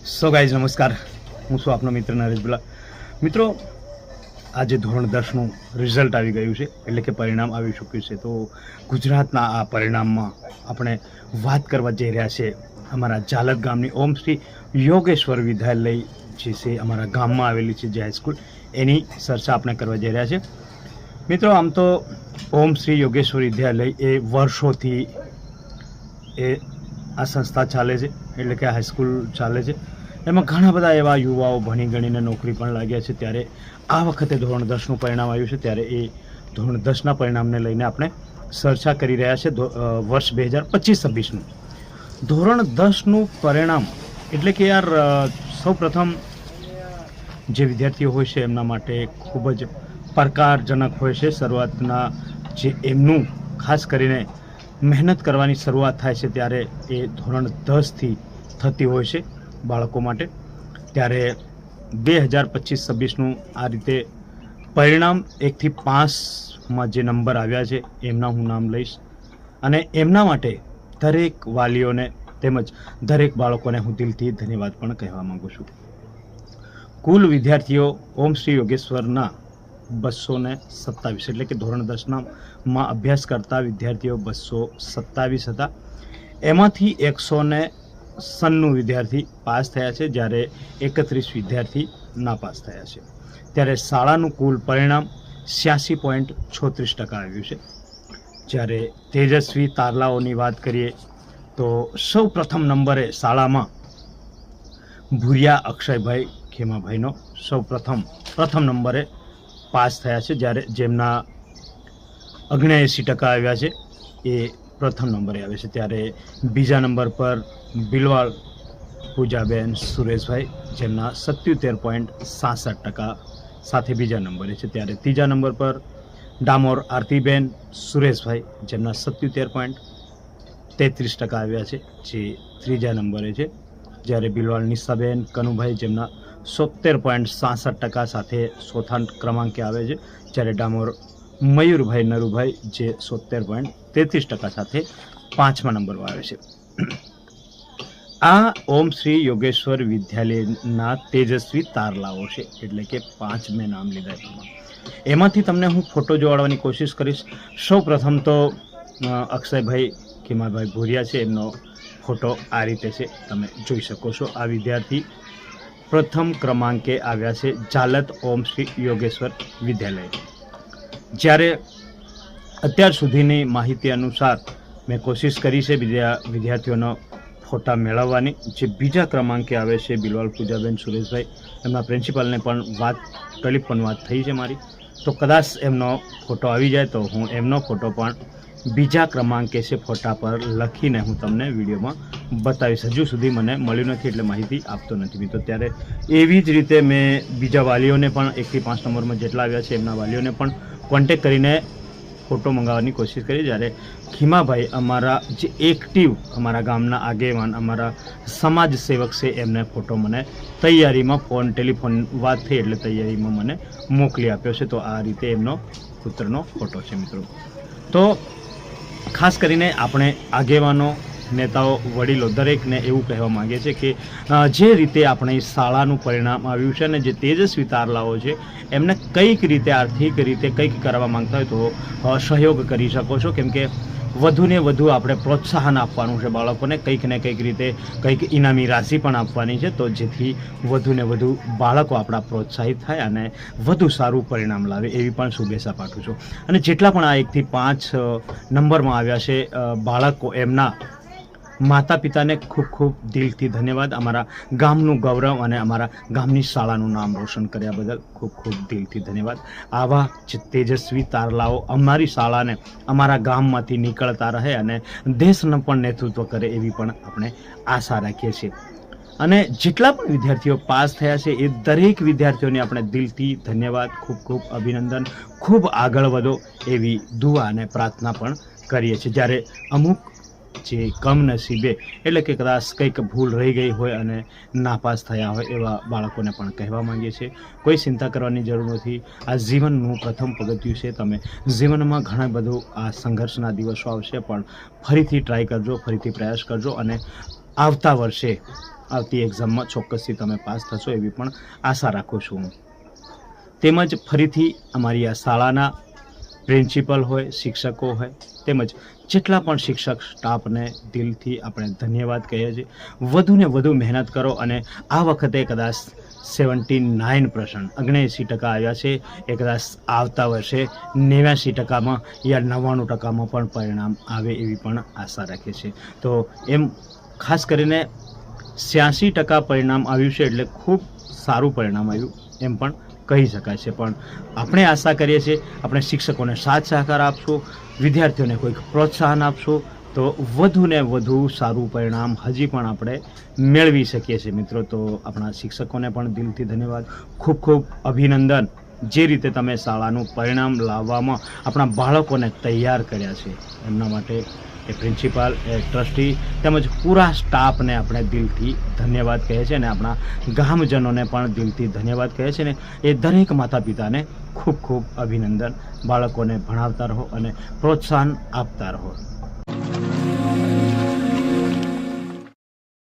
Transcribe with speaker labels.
Speaker 1: So guys નમસ્કાર, હું છું આપનો મિત્ર નરેશ ભુલા. મિત્રો, આજે ધોરણ 10નું રિઝલ્ટ આવી ગયું છે, એટલે કે પરિણામ આવી ચૂક્યું છે. તો ગુજરાતના આ પરિણામમાં આપણે વાત કરવા જઈ રહ્યા છે અમારા જાલત ગામની ઓમ શ્રી યોગેશ્વર વિદ્યાલય જે છે અમારા ગામમાં આવેલી છે જે હાઈસ્કૂલ, એની ચર્ચા આપણે કરવા જઈ રહ્યા છે. મિત્રો, આમ તો ઓમ શ્રી યોગેશ્વર વિદ્યાલય એ વર્ષોથી આ સંસ્થા ચાલે છે, એટલે કે હાઈસ્કૂલ ચાલે છે. એમાં ઘણા બધા એવા યુવાઓ ભણી ગણીને નોકરી પણ લાગ્યા છે. ત્યારે આ વખતે ધોરણ 10નું પરિણામ આવ્યું છે, ત્યારે એ ધોરણ 10ના પરિણામને લઈને આપણે ચર્ચા કરી રહ્યા છે. વર્ષ 2025-26નું ધોરણ 10નું પરિણામ એટલે કે યાર સૌ પ્રથમ જે વિદ્યાર્થીઓ હોય છે એમના માટે ખૂબ જ પડકારજનક હોય છે. શરૂઆતના જે એમનું ખાસ કરીને મહેનત કરવાની શરૂઆત થાય છે ત્યારે એ ધોરણ 10થી થતી હોય છે બાળકો માટે. ત્યારે 2025-26નું આ રીતે પરિણામ 1થી 5માં જે નંબર આવ્યા છે એમના હું નામ લઈશ, અને એમના માટે દરેક વાલીઓને તેમજ દરેક બાળકોને હું દિલથી ધન્યવાદ પણ કહેવા માગું છું. કુલ વિદ્યાર્થીઓ ઓમ શ્રી યોગેશ્વરના 227, એટલે કે ધોરણ 10માં અભ્યાસ કરતા વિદ્યાર્થીઓ 227 હતા. એમાંથી 196 વિદ્યાર્થી પાસ થયા છે, જ્યારે 31 વિદ્યાર્થી નાપાસ થયા છે. ત્યારે શાળાનું કુલ પરિણામ 86.36% આવ્યું છે. જ્યારે તેજસ્વી તારલાઓની વાત કરીએ તો સૌ પ્રથમ નંબરે શાળામાં ભૂરિયા અક્ષયભાઈ ખેમાભાઈનો સૌ પ્રથમ નંબરે પાસ થયા છે, જ્યારે જેમના 79% આવ્યા છે એ પ્રથમ નંબરે આવે છે. ત્યારે બીજા નંબર પર બિલવાળ પૂજાબેન સુરેશભાઈ, જેમના 77.67% સાથે બીજા નંબરે છે. ત્યારે ત્રીજા નંબર પર ડામોર આરતીબેન સુરેશભાઈ, જેમના 77.33% આવ્યા છે, જે ત્રીજા નંબરે છે. જ્યારે બિલવાળ નિશાબેન કનુભાઈ, જેમના 70.66% સાથે ચોથા ક્રમાંકે આવે છે. જ્યારે ડામોર મયુરભાઈ નરુભાઈ, જે 70.33% સાથે 5મા નંબરમાં આવે છે. આ ઓમ શ્રી યોગેશ્વર વિદ્યાલયના તેજસ્વી તારલાઓ છે, એટલે કે 5 મેં નામ લીધા. એમાંથી તમને હું ફોટો જોડાડવાની કોશિશ કરીશ. સૌ પ્રથમ તો અક્ષયભાઈ ખેમાભાઈ ભૂરિયા છે, એમનો ફોટો આ રીતે છે, તમે જોઈ શકો છો. આ વિદ્યાર્થી પ્રથમ ક્રમાંકે આવ્યા છે જાલત ઓમ શ્રી યોગેશ્વર વિદ્યાલય. જ્યારે અત્યાર સુધીની માહિતી અનુસાર મેં કોશિશ કરી છે વિદ્યાર્થીઓનો ફોટા મેળવવાની. જે બીજા ક્રમાંકે આવે છે બિલવાલ પૂજાબેન સુરેશભાઈ, એમના પ્રિન્સિપાલને પણ ટેલિફોન વાત થઈ છે મારી, તો કદાચ એમનો ફોટો આવી જાય તો હું એમનો ફોટો પણ બીજા ક્રમાંકે છે ફોટા પર લખીને હું તમને વિડીયોમાં બતાવીશ. હજુ સુધી મને મળ્યું નથી એટલે માહિતી આપતો નથી મિત્રો. ત્યારે એવી જ રીતે મેં બીજા વાલીઓને પણ 1થી 5 નંબરમાં જેટલા આવ્યા છે એમના વાલીઓને પણ કોન્ટેક કરીને ફોટો મંગાવવાની કોશિશ કરી. જ્યારે ખીમાભાઈ અમારા જે એક્ટિવ અમારા ગામના આગેવાન, અમારા સમાજ સેવક છે, એમને ફોટો મને તૈયારીમાં ટેલિફોન વાત થઈ એટલે તૈયારીમાં મને મોકલી આપ્યો છે. તો આ રીતે એમનો પુત્રનો ફોટો છે મિત્રો. તો ખાસ કરીને આપણે આગેવાનો, નેતાઓ, વડીલો દરેકને એવું કહેવા માંગે છે કે જે રીતે આપણે શાળાનું પરિણામ આવ્યું છે અને જે તેજસ્વી તારલાઓ છે એમને કંઈક રીતે આર્થિક રીતે કંઈક કરવા માંગતા હોય તો સહયોગ કરી શકો છો. કેમ કે વધુને વધુ આપણે પ્રોત્સાહન આપવાનું છે બાળકોને, કંઈક ને કંઈક રીતે કંઈક ઇનામી રાશિ પણ આપવાની છે, તો જેથી વધુને વધુ બાળકો આપણા પ્રોત્સાહિત થાય અને વધુ સારું પરિણામ લાવે એવી પણ શુભેચ્છા પાઠવું છું. અને જેટલા પણ આ 1થી 5 નંબરમાં આવ્યા છે બાળકો, એમના માતા પિતાને ખૂબ ખૂબ દિલથી ધન્યવાદ. અમારા ગામનું ગૌરવ અને અમારા ગામની શાળાનું નામ રોશન કર્યા બદલ ખૂબ ખૂબ દિલથી ધન્યવાદ. આવા જ તેજસ્વી તારલાઓ અમારી શાળાને, અમારા ગામમાંથી નીકળતા રહે અને દેશનું પણ નેતૃત્વ કરે એવી પણ આપણે આશા રાખીએ છીએ. અને જેટલા પણ વિદ્યાર્થીઓ પાસ થયા છે એ દરેક વિદ્યાર્થીઓને આપણે દિલથી ધન્યવાદ, ખૂબ ખૂબ અભિનંદન, ખૂબ આગળ વધો એવી દુઆ અને પ્રાર્થના પણ કરીએ છીએ. જ્યારે અમુક જે કમનસીબે એટલે કે કદાચ કંઈક ભૂલ રહી ગઈ હોય અને નાપાસ થયા હોય એવા બાળકોને પણ કહેવા માંગીએ છીએ કોઈ ચિંતા કરવાની જરૂર નથી. આ જીવનનું પ્રથમ પગથિયું છે. તમે જીવનમાં ઘણા બધું આ સંઘર્ષના દિવસો આવશે, પણ ફરીથી ટ્રાય કરજો, ફરીથી પ્રયાસ કરજો અને આવતા વર્ષે આવતી એક્ઝામમાં ચોક્કસથી તમે પાસ થશો એવી પણ આશા રાખું છું. તેમજ ફરીથી અમારી આ શાળાના પ્રિન્સિપલ હોય, શિક્ષકો હોય, તેમજ જેટલા પણ શિક્ષક સ્ટાફને દિલથી આપણે ધન્યવાદ કહીએ છીએ. વધુને વધુ મહેનત કરો અને આ વખતે કદાચ 79% 79% આવ્યા છે એ કદાચ આવતા વર્ષે 89%માં યા 99%માં પણ પરિણામ આવે એવી પણ આશા રાખીએ છીએ. તો એમ ખાસ કરીને 86% પરિણામ આવ્યું છે એટલે ખૂબ સારું પરિણામ આવ્યું એમ પણ કહી શકાય છે. પણ આપણે આશા કરીએ છીએ આપણે શિક્ષકોને સાથ સહકાર આપશો, વિદ્યાર્થીઓને કોઈક પ્રોત્સાહન આપશો તો વધુને વધુ સારું પરિણામ હજી પણ આપણે મેળવી શકીએ છીએ મિત્રો. તો આપણા શિક્ષકોને પણ દિલથી ધન્યવાદ, ખૂબ ખૂબ અભિનંદન. જે રીતે તમે શાળાનું પરિણામ લાવવામાં આપણા બાળકોને તૈયાર કર્યા છે એમના માટે એ પ્રિન્સિપાલ, એ ટ્રસ્ટી તેમજ પૂરા સ્ટાફને આપણે દિલથી ધન્યવાદ કહે છે અને આપણા ગામજનોને પણ દિલથી ધન્યવાદ કહે છે ને એ દરેક માતા પિતાને ખૂબ ખૂબ અભિનંદન. બાળકોને ભણાવતા રહો અને પ્રોત્સાહન આપતા રહો.